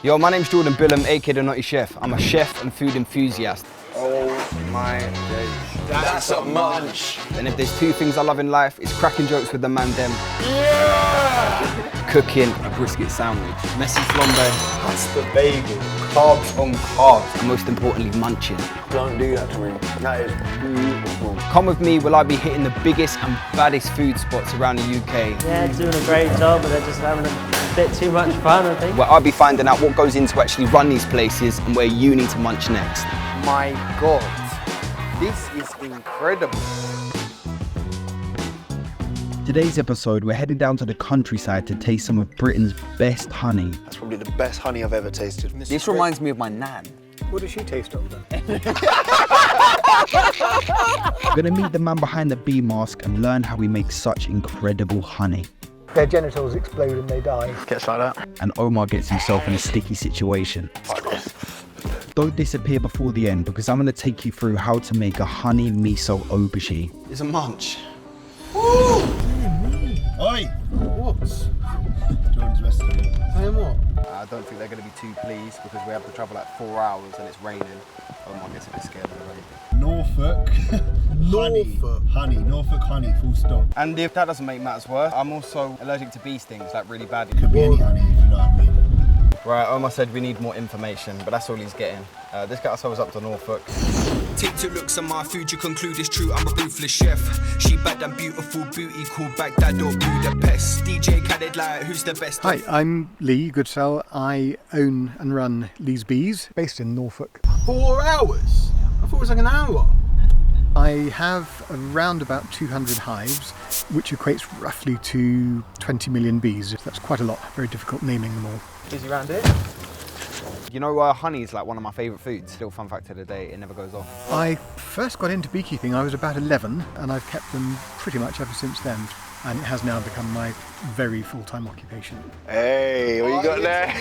Yo, my name's Jordan Billham, aka the Notty Chef. I'm a chef and food enthusiast. Oh my days. That's a munch. And if there's two things I love in life, it's cracking jokes with the man them. Yeah! Cooking a brisket sandwich, messy flambe, Pasta bagel. Carbs on carbs. and most importantly, munching. Don't do that to me. That is beautiful. Come with me, will I be hitting the biggest and baddest food spots around the UK, Yeah, doing a great job, but they're just having a bit too much fun, I think. where I'll be finding out what goes into actually run these places and where you need to munch next. My God. This is incredible. Today's episode, we're heading down to the countryside to taste some of Britain's best honey. That's probably the best honey I've ever tasted. This reminds me of my nan. What does she taste of then? We're gonna meet the man behind the bee mask and learn how we make such incredible honey. Their genitals explode and they die. Gets like that. And Omar gets himself in a sticky situation. Don't disappear before the end because I'm gonna take you through how to make a honey-miso aubergine. It's a munch. Oi! What? Jordan's resting me. Saying what? I don't think they're going to be too pleased because we have to travel like 4 hours and it's raining. Omar gets a bit scared of the rain. Norfolk. Norfolk honey, full stop. And if that doesn't make matters worse, I'm also allergic to bee stings, like really badly. Could be any honey, if you know what I mean. Right, Omar said we need more information, but that's all he's getting. Let's get ourselves up to Norfolk. Take two looks at my food, you conclude it's true, I'm a ruthless chef. She bad and beautiful, booty called Baghdad or Budapest. DJ Khaled like, who's the best? Hi, I'm Leigh Goodsell. I own and run Leigh's Bees, based in Norfolk. 4 hours? I thought it was like an hour. I have around about 200 hives, which equates roughly to 20 million bees. That's quite a lot, very difficult naming them all. Busy around here? You know, honey is like one of my favourite foods. Still fun fact of the day, it never goes off. I first got into beekeeping, I was about 11, and I've kept them pretty much ever since then. And it has now become my very full-time occupation. Hey, what you got there?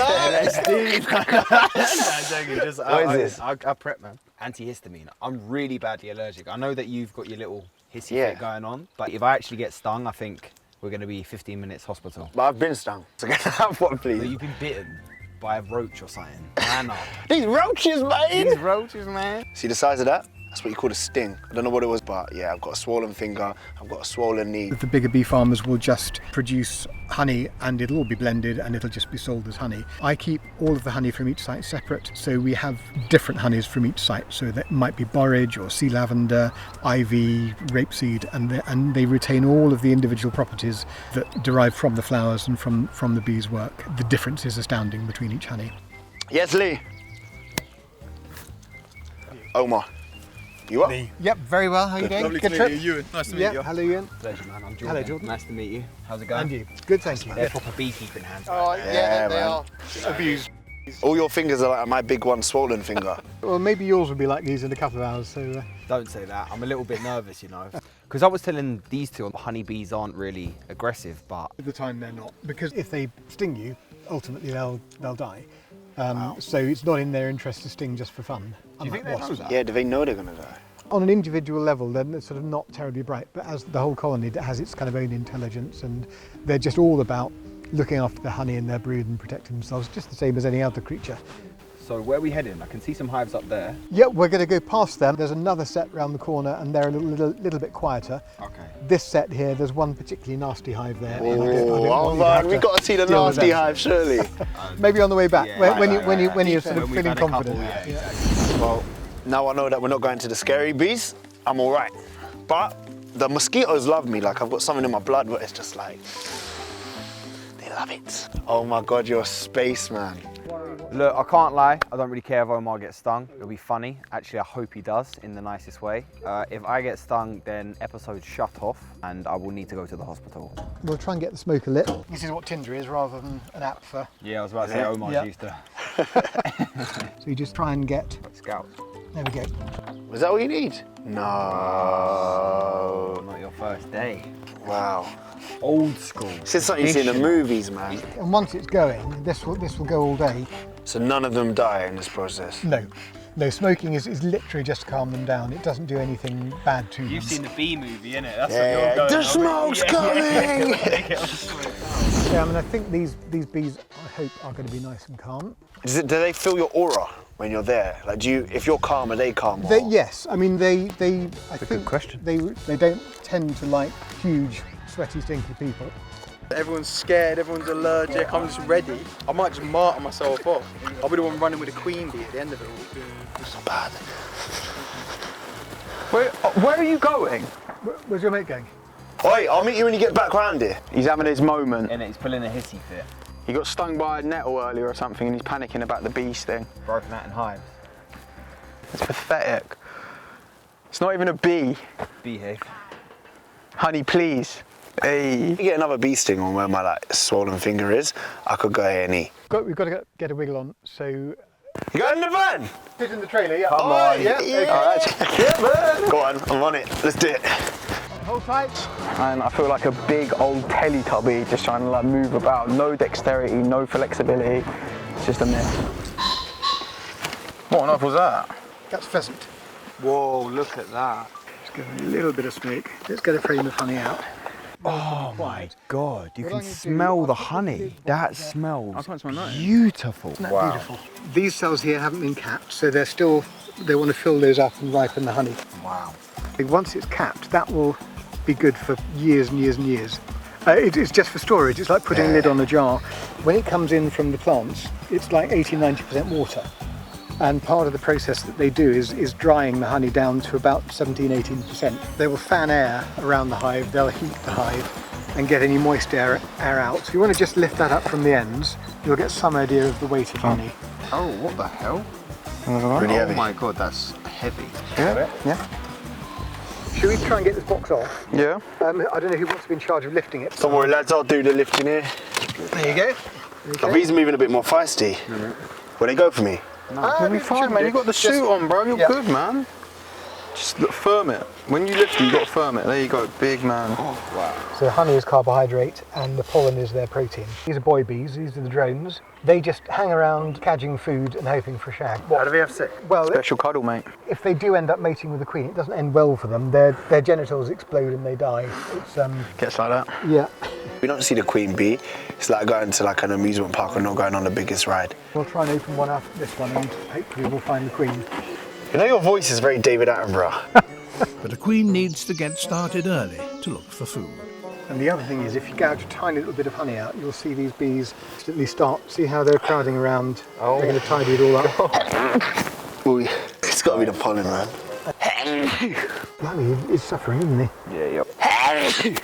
What is this? I prep, man. Antihistamine. I'm really badly allergic. I know that you've got your little hissy fit going on, but if I actually get stung, I think we're going to be 15 minutes hospital. But I've been stung. So can I have one, please? So you've been bitten by a roach or something. Man up. These roaches, mate! These roaches, man. See the size of that? That's what you call a sting. I don't know what it was, but yeah, I've got a swollen finger, I've got a swollen knee. The bigger bee farmers will just produce honey and it'll all be blended and it'll just be sold as honey. I keep all of the honey from each site separate, so we have different honeys from each site. So that might be borage or sea lavender, ivy, rapeseed, and they retain all of the individual properties that derive from the flowers and from the bees' work. The difference is astounding between each honey. Yes, Leigh? Omar. You up? Yep, very well. How are you doing? Lovely Good to trip? meet you, Euan. Nice to meet you. Hello, Euan. Pleasure, man. I'm Jordan. Hello, Jordan. Nice to meet you. How's it going? And you. Good, thank you. They're proper beekeeping hands. Oh, right there. Yeah, they man. are. Abused. All your fingers are like my big one swollen finger. Well, maybe yours will be like these in a couple of hours, so... Don't say that. I'm a little bit nervous, you know. Because I was telling these two honeybees aren't really aggressive, but... At the time they're not, because if they sting you, ultimately they'll die. So it's not in their interest to sting just for fun. Do you think they know that? Yeah, do they know they're gonna die? On an individual level, they're sort of not terribly bright, but as the whole colony has its kind of own intelligence, and they're just all about looking after the honey in their brood and protecting themselves, just the same as any other creature. So where are we heading? I can see some hives up there. Yeah, we're going to go past them. There's another set round the corner, and they're a little bit quieter. Okay. This set here, there's one particularly nasty hive there. and I don't Oh, want you to have we've got to see the deal with nasty them. hive, surely. Maybe on the way back, Yeah, when you're sort When of we've feeling had a couple, confident. yeah, exactly. Well, now I know that we're not going to the scary bees, I'm all right. But the mosquitoes love me, like I've got something in my blood, but it's just like, they love it. Oh my God, you're a spaceman. Look, I can't lie. I don't really care if Omar gets stung. It'll be funny. Actually, I hope he does in the nicest way. If I get stung, then episode shut off and I will need to go to the hospital. We'll try and get the smoker lit. This is what Tinder is rather than an app for... Yeah, I was about to say Omar's Yeah. used to So you just try and get... scouts. There we go. Was that all you need? No. Not your first day. Wow. Old school. This is something you see in the movies, man. And once it's going, this will go all day. So none of them die in this process? No. No, smoking is literally just to calm them down. It doesn't do anything bad to them. You've seen the bee movie, innit? That's Yeah, what you're going the on. smoke's coming! Yeah, I mean, I think these bees, I hope, are going to be nice and calm. Do they feel your aura when you're there? Like, if you're calm, are they calm? Yes, I mean, I think good question. They don't tend to like huge, sweaty, stinky people. Everyone's scared, everyone's allergic, I'm just ready. I might just martyr myself off. I'll be the one running with a queen bee at the end of it all. It's not bad. Where are you going? Where's your mate going? Oi, I'll meet you when you get back round here. He's having his moment. And he's pulling a hissy fit. He got stung by a nettle earlier or something and he's panicking about the bee sting. Broken out in hives. It's pathetic. It's not even a bee. Behave. Honey, please. Hey. If you get another bee sting on where my swollen finger is, I could go A&E. We've got to get a wiggle on, so... You got in the van? Fit in the trailer, yeah. Come on. Yeah, Yeah. Yeah, man. Go on, I'm on it. Let's do it. Hold tight. And I feel like a big old Teletubby just trying to like move about. No dexterity, no flexibility. It's just a mess. What on earth was that? That's pheasant. Whoa, look at that. Let's give it a little bit of smoke. Let's get a frame of honey out. Oh my God, you What can I'm gonna do, smell I'll the put honey. this That box there. smells I can't smell nothing. beautiful. Isn't that beautiful? These cells here haven't been capped, so they want to fill those up and ripen the honey. Wow. Once it's capped, that will be good for years and years and years. It's just for storage. It's like putting a lid on a jar. When it comes in from the plants, it's like 80–90% water. And part of the process that they do is drying the honey down to about 17–18%. They will fan air around the hive, they'll heat the hive and get any moist air out. So you want to just lift that up from the ends, you'll get some idea of the weight of honey. Oh, what the hell? Really heavy. Oh my God, that's heavy. Yeah, yeah. Should we try and get this box off? Yeah. I don't know who wants to be in charge of lifting it. Don't worry, lads, I'll do the lifting here. There you go. Okay. He's moving a bit more feisty. Will they go for me? You'll be fine, man. You got the suit on, bro. You're good, man. Just firm it. When you lift it, you got to firm it. There you go, big man. Oh, wow. So honey is carbohydrate and the pollen is their protein. These are boy bees, these are the drones. They just hang around cadging food and hoping for a shag. How do they have sex? Well, Special cuddle, mate. if they do end up mating with the queen, it doesn't end well for them. Their genitals explode and they die. It's Gets like that. yeah. We don't see the queen bee. It's like going to like an amusement park and not going on the biggest ride. We'll try and open one after this one and hopefully we'll find the queen. You know your voice is very David Attenborough. But a queen needs to get started early to look for food. And the other thing is, if you gouge a tiny little bit of honey out, you'll see these bees instantly start. See how they're crowding around? Oh. They're going to tidy it all up. Ooh, it's got to be the pollen, man. Blimey, he's suffering, isn't he? Yeah, yep.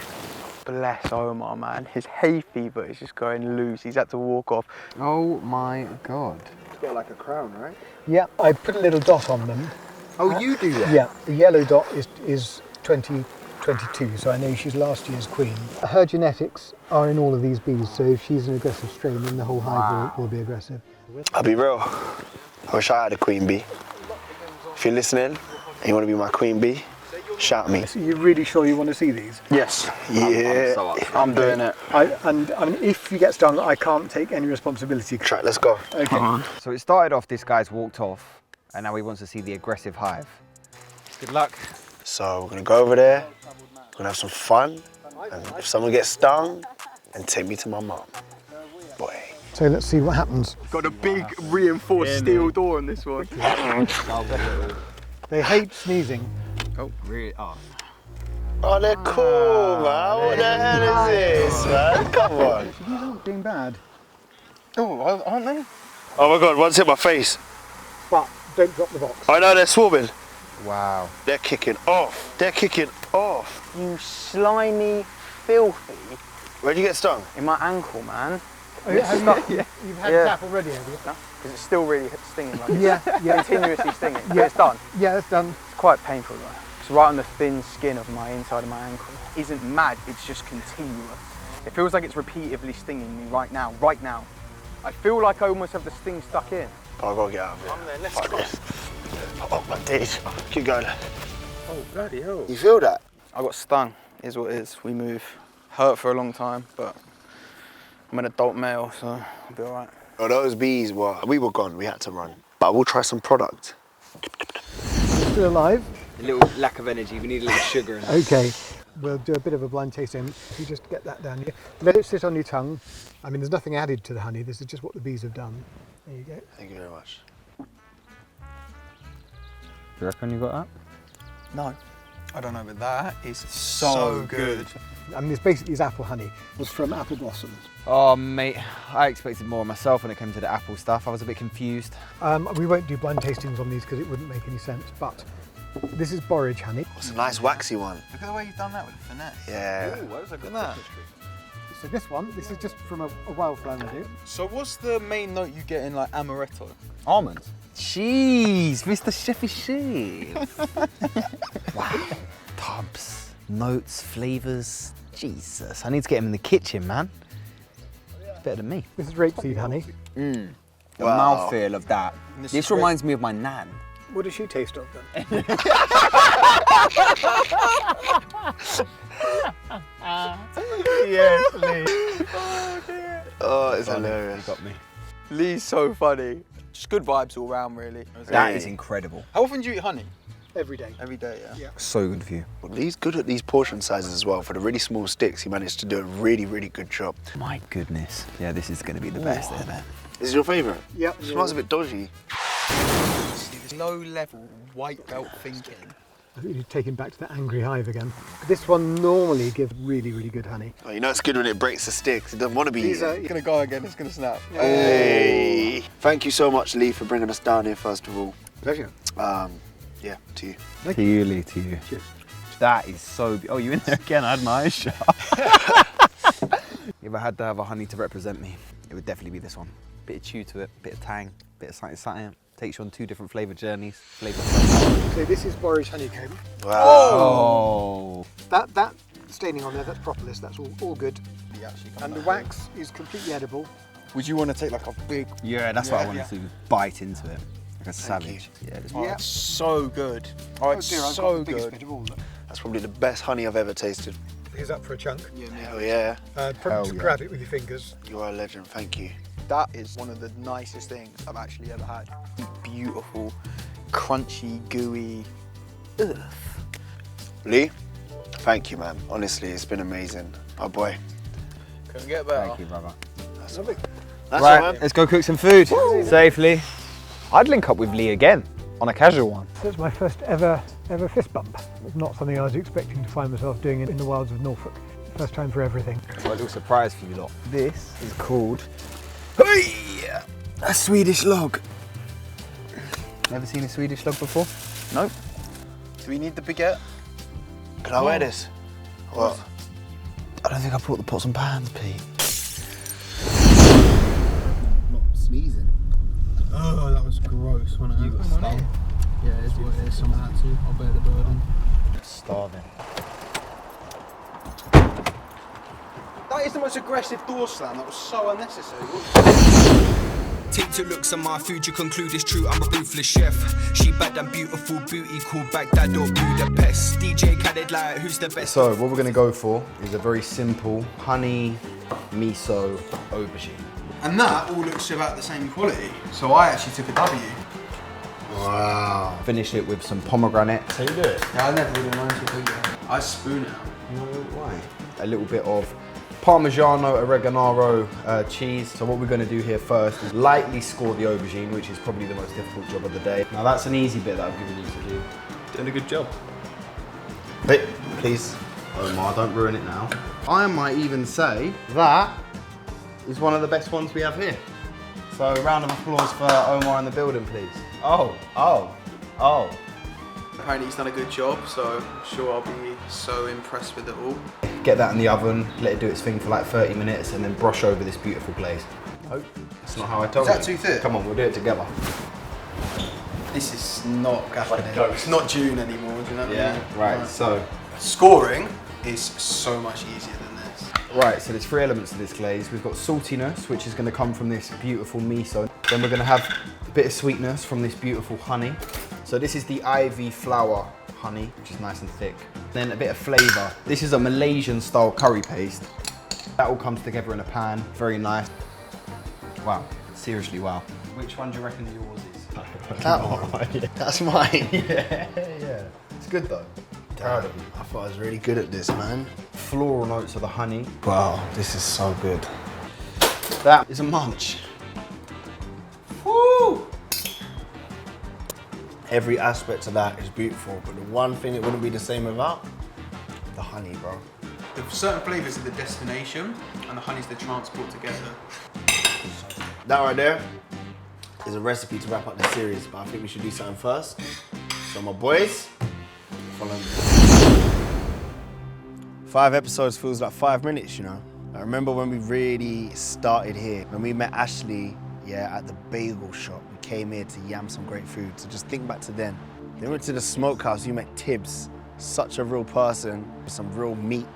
Bless Omar, man. His hay fever is just going loose. He's had to walk off. Oh my God. It's got like a crown, right? Yeah, I put a little dot on them. Oh, you do that? Yeah, the yellow dot is 2022, so I know she's last year's queen. Her genetics are in all of these bees, so if she's an aggressive strain, then the whole hive will be aggressive. I'll be real. I wish I had a queen bee. If you're listening and you want to be my queen bee, shout me. So you're really sure you want to see these? Yes. Yeah. I'm doing it. I mean, if you get stung, I can't take any responsibility. Right, let's go. Okay. So it started off, this guy's walked off, and now he wants to see the aggressive hive. Good luck. So we're gonna go over there, we're gonna have some fun, and if someone gets stung, then take me to my mum. Boy. So let's see what happens. Got a big reinforced steel door on this one. They hate sneezing. Oh, really? Oh. Oh, they're cool, man. What the hell is this, man? Come on. These aren't being bad, Oh, aren't they? Oh my God, one's hit my face. but don't drop the box. I know they're swarming. Wow. They're kicking off. They're kicking off. You slimy, filthy. Where'd you get stung? In my ankle, man. You've had tap already, have you? No, because it's still really stinging. Like Yeah. continuously stinging. But Yeah. it's done. Yeah, it's done. It's quite painful though. It's right on the thin skin of my inside of my ankle. It isn't mad, it's just continuous. It feels like it's repeatedly stinging me right now, right now. I feel like I almost have the sting stuck in. Oh, I gotta get out of here. I'm there, let's Fuck go. this. Oh, my days. Keep going. Oh, bloody hell. You feel that? I got stung, is what it is. We move. Hurt for a long time, but I'm an adult male, so I'll be all right. Oh, those bees, we were gone. We had to run. But we'll try some product. still alive. A little lack of energy, we need a little sugar in it. Okay, we'll do a bit of a blind tasting. If you just get that down here, let it sit on your tongue. I mean, there's nothing added to the honey, this is just what the bees have done. There you go. Thank you very much. You reckon you got that? No, I don't know, but that is so good. I mean, it's basically apple honey. It was from apple blossoms. Oh mate, I expected more of myself when it came to the apple stuff. I was a bit confused. We won't do blind tastings on these because it wouldn't make any sense, but this is borage honey. It's a nice waxy one. Look at the way you've done that with the finesse. Yeah. Ooh, where's that Look at that. So this is just from a wildflower we do. So what's the main note you get in like amaretto? Almonds. Cheese, Mr. Chefy Chef. Wow. Tubs, notes, flavours. Jesus, I need to get him in the kitchen, man. Better than me. This is rapeseed honey. The Wow. mouthfeel of that. This This is reminds me of my nan. What does she taste of then? Yes, Leigh. Oh, it's hilarious. You got me. Lee's so funny. Just good vibes all round, really. That is incredible. How often do you eat honey? Every day. Every day, yeah. So good for you. Well, Lee's good at these portion sizes as well. For the really small sticks, he managed to do a really, really good job. My goodness. Yeah, this is going to be the best ever. This is your favourite? Yep. It smells a bit dodgy. See this low-level white belt thinking. I think you're taking back to the angry hive again. This one normally gives really, really good honey. Oh, you know it's good when it breaks the sticks. It doesn't want to be eaten. It's gonna go again, it's gonna snap. Hey! Thank you so much, Leigh, for bringing us down here, first of all. Pleasure. Yeah, to you. To you, Leigh, to you. Cheers. That is so... Oh, you in there again? I had my eyes shut. If I had to have a honey to represent me, it would definitely be this one. Bit of chew to it, bit of tang, bit of something. Takes you on 2 different flavour journeys. So this is borage honeycomb. Wow. Oh! That staining on there, that's propolis, that's all good. And the wax is completely edible. Would you want to take like a big... Yeah, that's what I wanted to bite into it. Like a savage. Yeah, this Yeah. It's so good. Oh, it's dear, I've got so the biggest good. bit of all. Look. That's probably the best honey I've ever tasted. Here's up for a chunk. Hell yeah. Probably to grab it with your fingers. You are a legend, thank you. That is one of the nicest things I've actually ever had. Beautiful, crunchy, gooey. Ugh. Leigh, thank you, man. Honestly, it's been amazing. Oh boy. Couldn't get better. Thank you, brother. That's Lovely. That's Right, all, man. let's go cook some food safely. I'd link up with Leigh again on a casual one. That's my first ever fist bump. It's not something I was expecting to find myself doing in the wilds of Norfolk. First time for everything. Got a little surprise for you lot. This is called a Swedish log. Never seen a Swedish log before? Nope. Do we need the baguette? Can I wear this? What? I don't think I brought the pots and pans, Pete. Not sneezing. Oh, that was gross, wasn't it? You got stung. Yeah, it's what it is. Someone had to. I'll bear the burden. Starving. That is the most aggressive door slam. That was so unnecessary. Take 2 looks at my food, you conclude it's true, I'm a ruthless chef. She bad and beautiful, booty called Baghdad or Budapest. DJ Khaled like, who's the best? So what we're gonna go for is a very simple honey miso aubergine. And that all looks about the same quality. So I actually took a W. Wow. Finish it with some pomegranate. So you do it? Yeah, I never would have known to do that. I spoon it out. Why? A little bit of Parmigiano oregano cheese. So what we're going to do here first is lightly score the aubergine, which is probably the most difficult job of the day. Now that's an easy bit that I've given you to do. Doing a good job. Wait, please. Omar, don't ruin it now. I might even say that is one of the best ones we have here. So a round of applause for Omar in the building, please. Oh. Apparently he's done a good job, so I'm sure I'll be so impressed with it all. Get that in the oven, let it do its thing for like 30 minutes and then brush over this beautiful glaze. Oh, that's not how I told you. Is that too thick? Come on, we'll do it together. This is not it's not June anymore, do you know what I mean? Right, so. Scoring is so much easier than this. Right, so there's 3 elements to this glaze. We've got saltiness, which is going to come from this beautiful miso. Then we're going to have a bit of sweetness from this beautiful honey. So this is the ivy flower honey, which is nice and thick. Then a bit of flavour. This is a Malaysian style curry paste. That all comes together in a pan, very nice. Wow, seriously wow. Which one do you reckon yours is? That one? Yeah. That's mine. Yeah. It's good though. Proud of you. I thought I was really good at this, man. Floral notes of the honey. Wow, this is so good. That is a munch. Woo! Every aspect of that is beautiful, but the one thing it wouldn't be the same without, the honey, bro. The certain flavours are the destination and the honey's the transport together. That right there is a recipe to wrap up the series, but I think we should do something first. So my boys, follow me. 5 episodes feels like 5 minutes, you know. I remember when we really started here, when we met Ashley, at the bagel shop. We came here to yam some great food, so just think back to then. Then we went to the smokehouse, you met Tibbs, such a real person, with some real meat.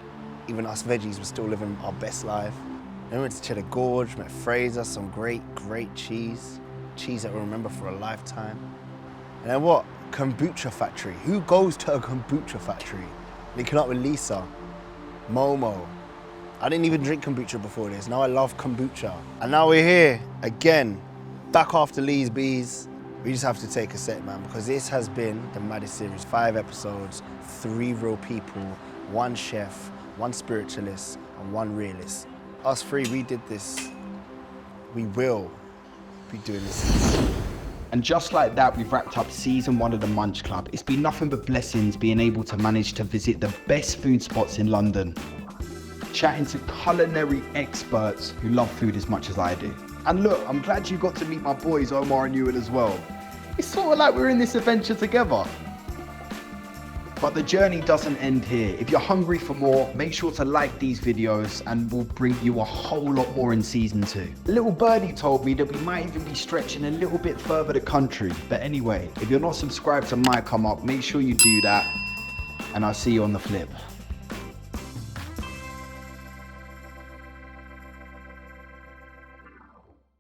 Even us veggies were still living our best life. Then we went to Cheddar Gorge, met Fraser, some great cheese. Cheese that we'll remember for a lifetime. And then what? Kombucha factory. Who goes to a kombucha factory? Linking up with Lisa, Momo. I didn't even drink kombucha before this. Now I love kombucha. And now we're here again, back after Leigh's Bees. We just have to take a sec, man, because this has been the maddest series. 5 episodes, 3 real people, 1 chef, 1 spiritualist, and 1 realist. Us 3, we did this. We will be doing this. And just like that, we've wrapped up season 1 of the Munch Club. It's been nothing but blessings being able to manage to visit the best food spots in London, chatting to culinary experts who love food as much as I do. And look, I'm glad you got to meet my boys Omar and Euan as well. It's sort of like we're in this adventure together. But the journey doesn't end here. If you're hungry for more, make sure to like these videos and we'll bring you a whole lot more in season 2. Little birdie told me that we might even be stretching a little bit further the country. But anyway, if you're not subscribed to MYCOMEUP, make sure you do that. And I'll see you on the flip.